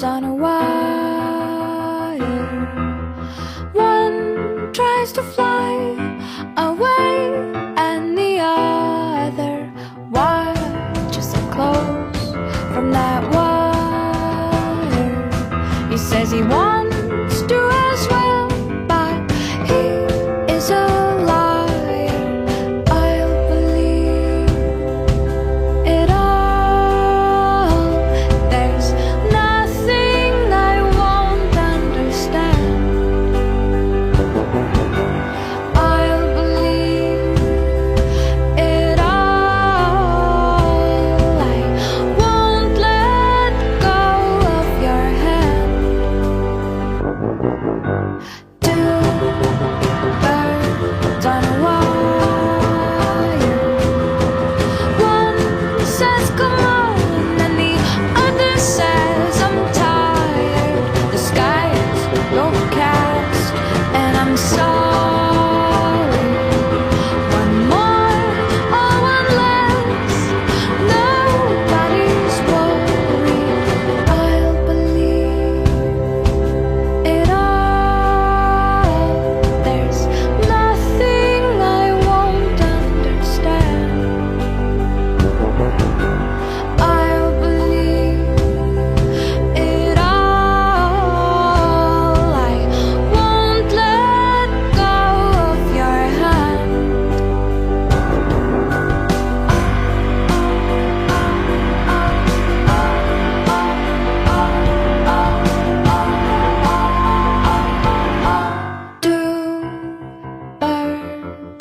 birds on a wire. One tries to fly away, and the other watches it close from that wire. He says he wants to as well, but he is a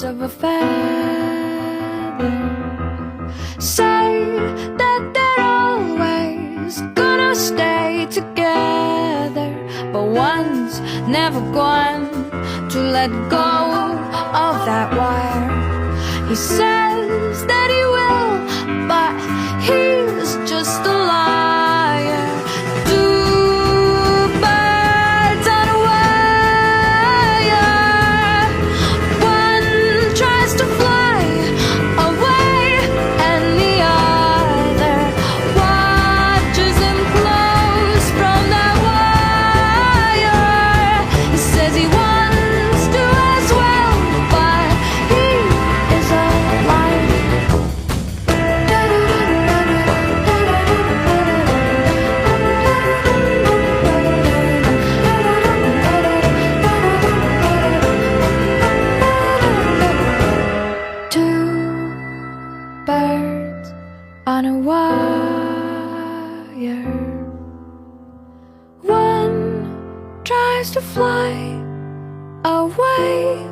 of a feather say that they're always gonna stay together, but one's never going to let go of that wire. He says that he will, but he's just a liar. Birds on a wire. One tries to fly away,